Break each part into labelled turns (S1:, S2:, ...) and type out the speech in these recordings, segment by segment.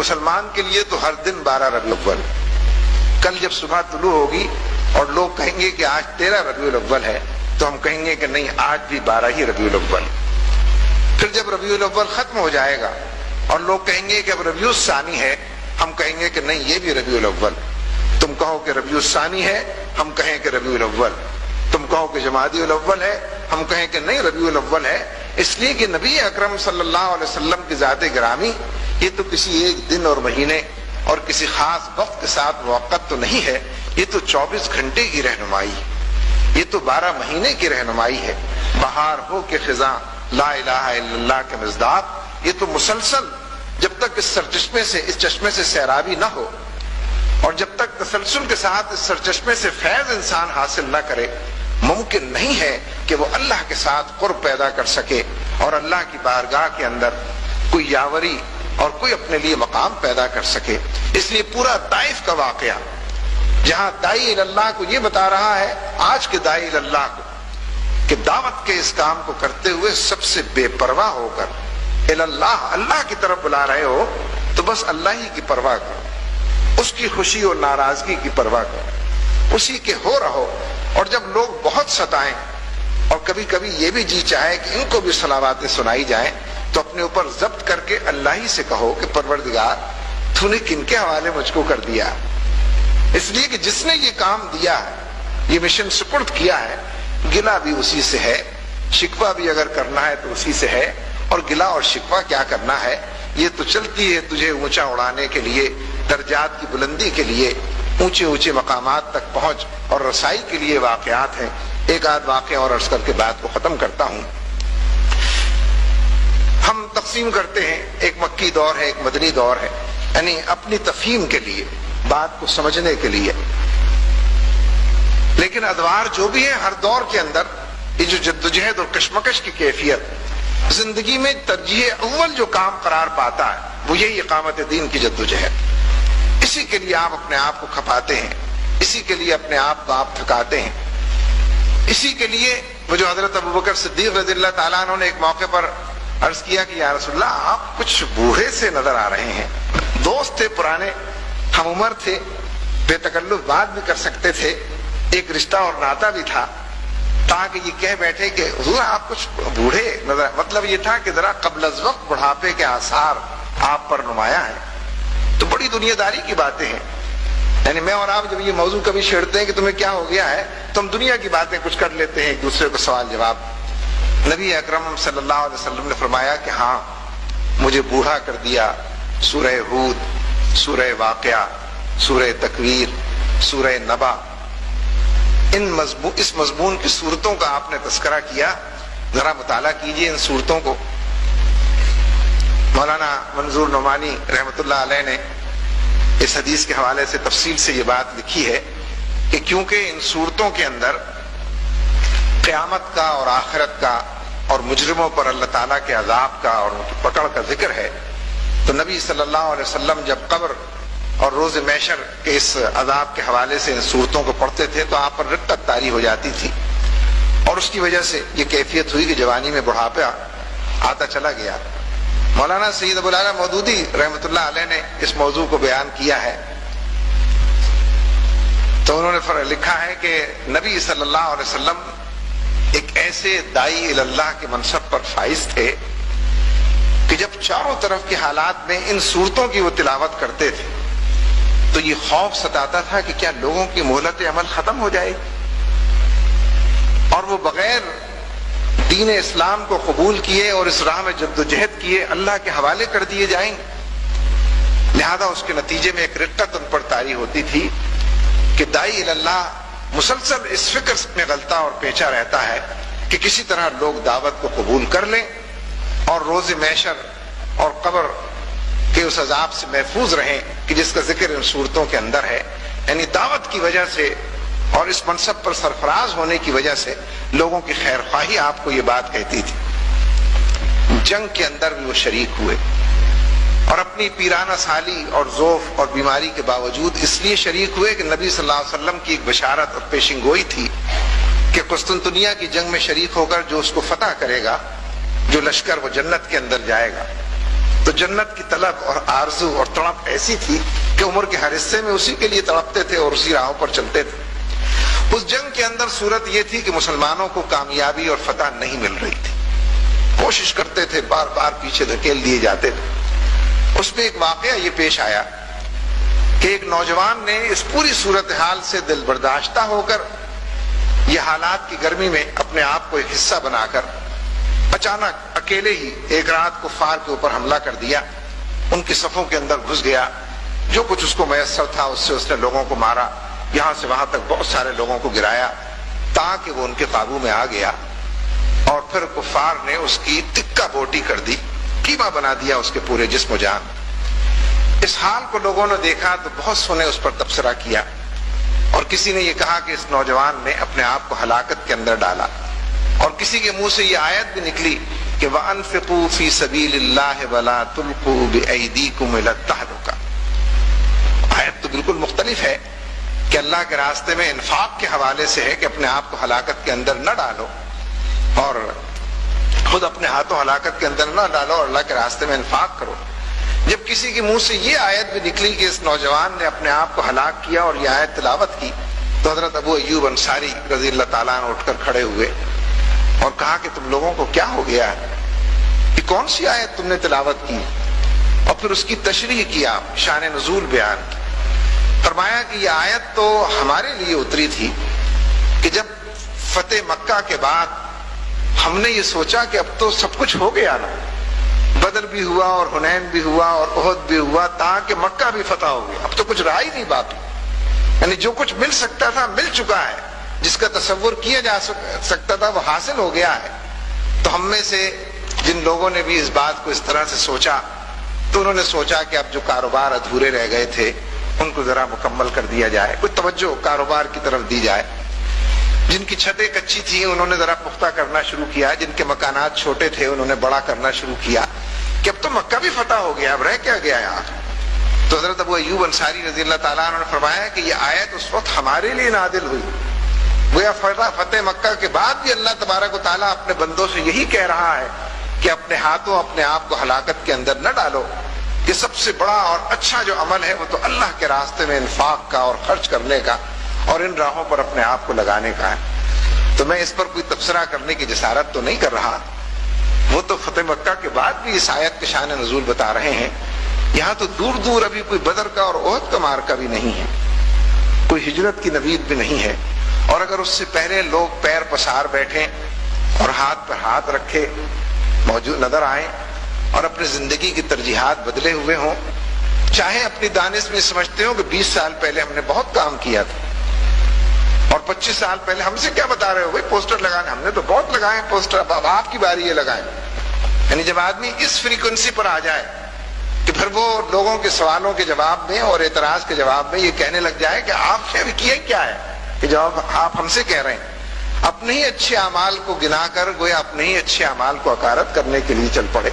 S1: مسلمان کے لیے تو ہر دن 12 ربیع الاول. کل جب صبح طلوع ہوگی اور لوگ کہیں گے کہ آج 13 ربیع الاول ہے تو ہم کہیں گے کہ نہیں، آج بھی 12 ہی ربیع الاول. پھر جب ربیع الاول ختم ہو جائے گا اور لوگ کہیں گے کہ اب ربیع الثانی ہے، ہم کہیں گے کہ نہیں، یہ بھی ربیع الاول. تم کہو کہ ربیع الثانی ہے، ہم کہیں کہ ربیع الاول. تم کہو کہ جمادی الاول ہے، ہم کہیں کہ نہیں، ربیع الاول ہے. اس لیے کہ نبی اکرم صلی اللہ علیہ وسلم کی ذات گرامی یہ تو کسی ایک دن اور مہینے اور کسی خاص وقت کے ساتھ موقت تو نہیں ہے، یہ تو 24 گھنٹے کی رہنمائی، یہ تو 12 مہینے کی رہنمائی ہے. بہار ہو کہ خزاں لا الہ الا اللہ کے مصداق، یہ تو مسلسل جب تک اس چشمے سے سیرابی نہ ہو اور جب تک تسلسل کے ساتھ اس سرچشمے سے فیض انسان حاصل نہ کرے، ممکن نہیں ہے کہ وہ اللہ کے ساتھ قرب پیدا کر سکے اور اللہ کی بارگاہ کے اندر کوئی یاوری اور کوئی اپنے لیے مقام پیدا کر سکے. اس لیے پورا طائف کا واقعہ جہاں داعی اللہ کو یہ بتا رہا ہے، آج کے داعی اللہ کو، کہ دعوت کے اس کام کو کرتے ہوئے سب سے بے پرواہ ہو کر اللہ کی طرف بلا رہے ہو تو بس اللہ ہی کی پرواہ کرو، اس کی خوشی اور ناراضگی کی پرواہ کرو، اسی کے ہو رہو. اور جب لوگ بہت ستائیں اور کبھی کبھی یہ بھی جی چاہے کہ ان کو بھی صلواتیں سنائی جائیں تو اپنے اوپر ضبط کر کے اللہ ہی سے کہو کہ پروردگار تو نے کن کے حوالے مجھ کو کر دیا. اس لیے کہ جس نے یہ کام دیا ہے، یہ مشن سپرد کیا ہے، گلہ بھی اسی سے ہے، شکوہ بھی اگر کرنا ہے تو اسی سے ہے. اور گلہ اور شکوہ کیا کرنا ہے، یہ تو چلتی ہے تجھے اونچا اڑانے کے لیے، درجات کی بلندی کے لیے، اونچے اونچے مقامات تک پہنچ اور رسائی کے لیے واقعات ہیں. ایک آدھ واقعہ اور عرض کر کے بات کو ختم کرتا ہوں. ہم تقسیم کرتے ہیں، ایک مکی دور ہے، ایک مدنی دور ہے، یعنی اپنی تفہیم کے لیے، بات کو سمجھنے کے لیے. لیکن ادوار جو بھی ہے، ہر دور کے اندر یہ جو جدوجہد اور کشمکش کی کیفیت زندگی میں ترجیح اول جو کام قرار پاتا ہے وہ یہی اقامت دین کی جدوجہد. اسی کے لیے آپ اپنے آپ کو کھپاتے ہیں، اسی کے لیے اپنے آپ کو آپ تھکاتے ہیں. اسی کے لیے وہ جو حضرت ابوبکر صدیق رضی اللہ تعالیٰ عنہ نے ایک موقع پر عرض کیا کہ یا رسول اللہ، آپ کچھ بوڑھے سے نظر آ رہے ہیں. دوست تھے پرانے، ہم عمر تھے، بے تکلف بات بھی کر سکتے تھے، ایک رشتہ اور ناتا بھی تھا، تاکہ یہ کہہ بیٹھے کہ حضور آپ کچھ بوڑھے نظر. مطلب یہ تھا کہ ذرا قبل از وقت بڑھاپے کے آثار آپ پر نمایاں ہیں. تو بڑی دنیا داری کی باتیں ہیں. یعنی میں اور آپ جب یہ موضوع کبھی چھیڑتے ہیں کہ تمہیں کیا ہو گیا ہے تو ہم دنیا کی باتیں کچھ کر لیتے ہیں، ایک دوسرے کو سوال جواب. نبی اکرم صلی اللہ علیہ وسلم نے فرمایا کہ ہاں مجھے بوڑھا کر دیا. سورہ ہود، سورہ واقعہ، سورہ تکویر، سورہ نبا، اس مضمون کی صورتوں کا آپ نے تذکرہ کیا. ذرا مطالعہ کیجئے ان صورتوں کو. مولانا منظور نعمانی رحمۃ اللہ علیہ نے اس حدیث کے حوالے سے تفصیل سے یہ بات لکھی ہے کہ کیونکہ ان صورتوں کے اندر قیامت کا اور آخرت کا اور مجرموں پر اللہ تعالیٰ کے عذاب کا اور ان کی پکڑ کا ذکر ہے، تو نبی صلی اللہ علیہ وسلم جب قبر اور روز محشر کے اس عذاب کے حوالے سے ان صورتوں کو پڑھتے تھے تو آپ پر رقت طاری ہو جاتی تھی، اور اس کی وجہ سے یہ کیفیت ہوئی کہ جوانی میں بڑھاپا آتا چلا گیا. مولانا سید ابو العلا مودودی رحمۃ اللہ علیہ نے اس موضوع کو بیان کیا ہے تو انہوں نے لکھا ہے کہ نبی صلی اللہ علیہ وسلم ایک ایسے داعی اللہ کے منصب پر فائز تھے کہ جب چاروں طرف کے حالات میں ان صورتوں کی وہ تلاوت کرتے تھے تو یہ خوف ستاتا تھا کہ کیا لوگوں کی مہلت عمل ختم ہو جائے اور وہ بغیر دین اسلام کو قبول کیے اور اس راہ میں جدوجہد کیے اللہ کے حوالے کر دیے جائیں. لہذا اس کے نتیجے میں ایک رقت ان پر طاری ہوتی تھی کہ داعی اللہ مسلسل اس فکر میں غلطہ اور پیچا رہتا ہے کہ کسی طرح لوگ دعوت کو قبول کر لیں اور روز محشر اور قبر کے اس عذاب سے محفوظ رہیں کہ جس کا ذکر ان صورتوں کے اندر ہے. یعنی دعوت کی وجہ سے اور اس منصب پر سرفراز ہونے کی وجہ سے لوگوں کی خیر خواہی آپ کو یہ بات کہتی تھی. جنگ کے اندر بھی وہ شریک ہوئے اور اپنی پیرانہ سالی اور ذوف اور بیماری کے باوجود اس لیے شریک ہوئے کہ نبی صلی اللہ علیہ وسلم کی ایک بشارت اور پیشن گوئی تھی کہ قسطنطنیہ کی جنگ میں شریک ہو کر جو اس کو فتح کرے گا، جو لشکر وہ جنت کے اندر جائے گا. تو جنت کی طلب اور آرزو اور تڑپ ایسی تھی کہ عمر کے ہر حصے میں اسی کے لیے تڑپتے تھے اور اسی راہوں پر چلتے تھے۔ اس جنگ کے اندر صورت یہ تھی کہ مسلمانوں کو کامیابی اور فتح نہیں مل رہی تھی، کوشش کرتے تھے، بار بار پیچھے دھکیل دیے جاتے تھے۔ اس میں ایک واقعہ یہ پیش آیا کہ ایک نوجوان نے اس پوری صورتحال سے دل برداشتہ ہو کر یہ حالات کی گرمی میں اپنے آپ کو ایک حصہ بنا کر اچانک اکیلے ہی ایک رات کفار کے اوپر حملہ کر دیا، ان کی صفوں کے اندر گھس گیا، جو کچھ اس کو میسر تھا اس سے اس نے لوگوں کو مارا، یہاں سے وہاں تک بہت سارے لوگوں کو گرایا تاکہ وہ ان کے قابو میں آ گیا، اور پھر کفار نے اس کی تکہ بوٹی کر دی، کیما بنا دیا اس کے پورے جسم و جان۔ اس حال کو لوگوں نے دیکھا تو بہت سو نے اس پر تبصرہ کیا، اور کسی نے یہ کہا کہ اس نوجوان نے اپنے آپ کو ہلاکت کے اندر ڈالا، اور کسی کے منہ سے یہ آیت بھی نکلی کہ وَأَنفِقُوا فِي سَبِيلِ اللَّهِ وَلَا تُلْقُوا بِأَيْدِيكُمْ إِلَى التَّهْلُكَةِ۔ آیت تو بالکل مختلف ہے کہ اللہ کے راستے میں انفاق کے حوالے سے ہے کہ اپنے آپ کو ہلاکت کے اندر نہ ڈالو، اور خود اپنے ہاتھوں ہلاکت کے اندر نہ ڈالو اور اللہ کے راستے میں انفاق کرو۔ جب کسی کے منہ سے یہ آیت بھی نکلی کہ اس نوجوان نے اپنے آپ کو ہلاک کیا اور یہ آیت تلاوت کی، تو حضرت ابو ایوب انصاری رضی اللہ تعالیٰ عنہ اٹھ کر کھڑے ہوئے اور کہا کہ تم لوگوں کو کیا ہو گیا ہے، کہ کون سی آیت تم نے تلاوت کی؟ اور پھر اس کی تشریح کیا، شان نزول بیان کی۔ فرمایا کہ یہ آیت تو ہمارے لیے اتری تھی کہ جب فتح مکہ کے بعد ہم نے یہ سوچا کہ اب تو سب کچھ ہو گیا نا، بدر بھی ہوا اور حنین بھی ہوا اور احد بھی ہوا، تاکہ مکہ بھی فتح ہو گیا، اب تو کچھ رہا ہی نہیں باقی، یعنی جو کچھ مل سکتا تھا مل چکا ہے، جس کا تصور کیا جا سکتا تھا وہ حاصل ہو گیا ہے۔ تو ہم میں سے جن لوگوں نے بھی اس بات کو اس طرح سے سوچا تو انہوں نے سوچا کہ اب جو کاروبار ادھورے رہ گئے تھے ان کو ذرا مکمل کر دیا جائے، کوئی توجہ کاروبار کی طرف دی جائے۔ جن کی چھتیں کچی تھیں انہوں نے ذرا پختہ کرنا شروع کیا، جن کے مکانات چھوٹے تھے انہوں نے بڑا کرنا شروع کیا کہ اب تو مکہ بھی فتح ہو گیا، اب رہ کیا گیا یہاں۔ تو حضرت ابو ایوب انصاری رضی اللہ تعالیٰ عنہ نے فرمایا کہ یہ آیت اس وقت ہمارے لیے نازل ہوئی، گویا فتح مکہ کے بعد بھی اللہ تبارک و تعالیٰ اپنے بندوں سے یہی کہہ رہا ہے کہ اپنے ہاتھوں اپنے آپ کو ہلاکت کے اندر نہ ڈالو، کہ سب سے بڑا اور اچھا جو عمل ہے وہ تو اللہ کے راستے میں انفاق کا اور خرچ کرنے کا اور ان راہوں پر اپنے آپ کو لگانے کا ہے۔ تو میں اس پر کوئی تبصرہ کرنے کی جسارت تو نہیں کر رہا، وہ تو فتح مکہ کے بعد بھی اس آیت کے شان نزول بتا رہے ہیں۔ یہاں تو دور دور ابھی کوئی بدر کا اور احد کا معرکہ بھی نہیں ہے، کوئی ہجرت کی نوید بھی نہیں ہے، اور اگر اس سے پہلے لوگ پیر پسار بیٹھیں اور ہاتھ پر ہاتھ رکھے موجود نظر آئیں اور اپنی زندگی کی ترجیحات بدلے ہوئے ہوں، چاہے اپنی دانش میں سمجھتے ہوں کہ 20 سال پہلے ہم نے بہت کام کیا تھا اور 25 سال پہلے ہم سے کیا بتا رہے ہو بھائی پوسٹر لگانے، ہم نے تو بہت لگائے پوسٹر، اب آپ کی باری ہے لگائیں۔ یعنی جب آدمی اس فریکوینسی پر آ جائے کہ پھر وہ لوگوں کے سوالوں کے جواب میں اور اعتراض کے جواب میں یہ کہنے لگ جائے کہ آپ نے ابھی کیا کیا ہے، کہ جواب آپ ہم سے کہہ رہے ہیں، اپنے ہی اچھے اعمال کو گنا کر گویا اپنے ہی اچھے اعمال کو حقارت کرنے کے لیے چل پڑے۔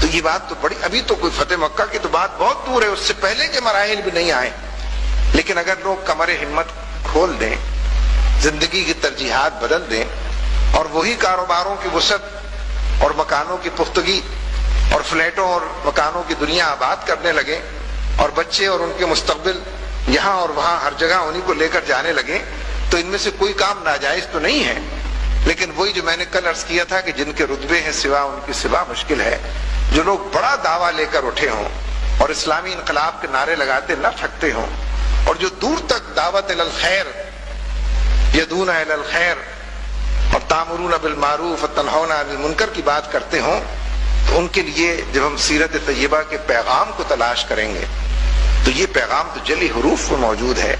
S1: تو یہ بات تو بڑی، ابھی تو کوئی فتح مکہ کی تو بات بہت دور ہے، اس سے پہلے کے مراحل بھی نہیں آئے، لیکن اگر لوگ کمر ہمت کھول دیں، زندگی کی ترجیحات بدل دیں اور وہی کاروباروں کی وسعت اور مکانوں کی پختگی اور فلیٹوں اور مکانوں کی دنیا آباد کرنے لگیں اور بچے اور ان کے مستقبل یہاں اور وہاں ہر جگہ انہی کو لے کر جانے لگیں، تو ان میں سے کوئی کام ناجائز تو نہیں ہے، لیکن وہی جو میں نے کل عرض کیا تھا کہ جن کے رتبے ہیں سوا ان کی سوا مشکل ہے، جو لوگ بڑا دعویٰ لے کر اٹھے ہوں اور اسلامی انقلاب کے نعرے لگاتے نہ تھکتے ہوں، اور جو دور تک دعوت الی الخیر، یدعون الی الخیر اور تامرون بالمعروف وتنہون عن المنکر کی بات کرتے ہوں، تو ان کے لیے جب ہم سیرت طیبہ کے پیغام کو تلاش کریں گے تو یہ پیغام تو جلی حروف میں موجود ہے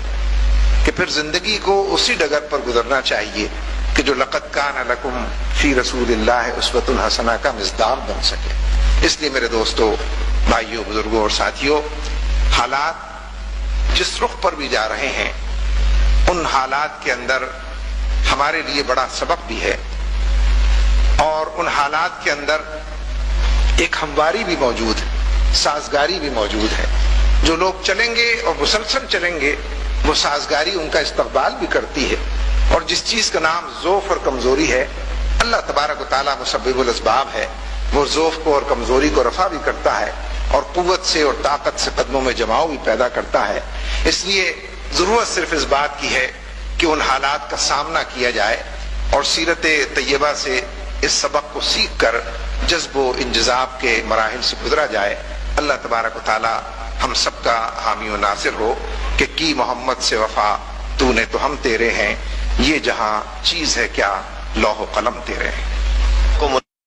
S1: کہ پھر زندگی کو اسی ڈگر پر گزرنا چاہیے کہ جو لقد کان لکم فی رسول اللہ اسوۃ حسنہ کا مصداق بن سکے۔ اس لیے میرے دوستو، بھائیوں، بزرگوں اور ساتھیوں، حالات جس رخ پر بھی جا رہے ہیں ان حالات کے اندر ہمارے لیے بڑا سبق بھی ہے، اور ان حالات کے اندر ایک ہمواری بھی موجود ہے، سازگاری بھی موجود ہے۔ جو لوگ چلیں گے اور مسلسل چلیں گے وہ سازگاری ان کا استقبال بھی کرتی ہے، اور جس چیز کا نام ضعف اور کمزوری ہے اللہ تبارک و تعالیٰ مسبب الاسباب ہے، وہ ضعف کو اور کمزوری کو رفع بھی کرتا ہے اور قوت سے اور طاقت سے قدموں میں جماؤ بھی پیدا کرتا ہے. اس لیے ضرورت صرف اس بات کی ہے کہ ان حالات کا سامنا کیا جائے اور سیرت طیبہ سے اس سبق کو سیکھ کر جذب و انجذاب کے مراحل سے گزرا جائے. اللہ تبارک و تعالی ہم سب کا حامی و ناصر ہو کہ کی محمد سے وفا تو نے تو ہم تیرے ہیں، یہ جہاں چیز ہے کیا لوح و قلم تیرے ہیں.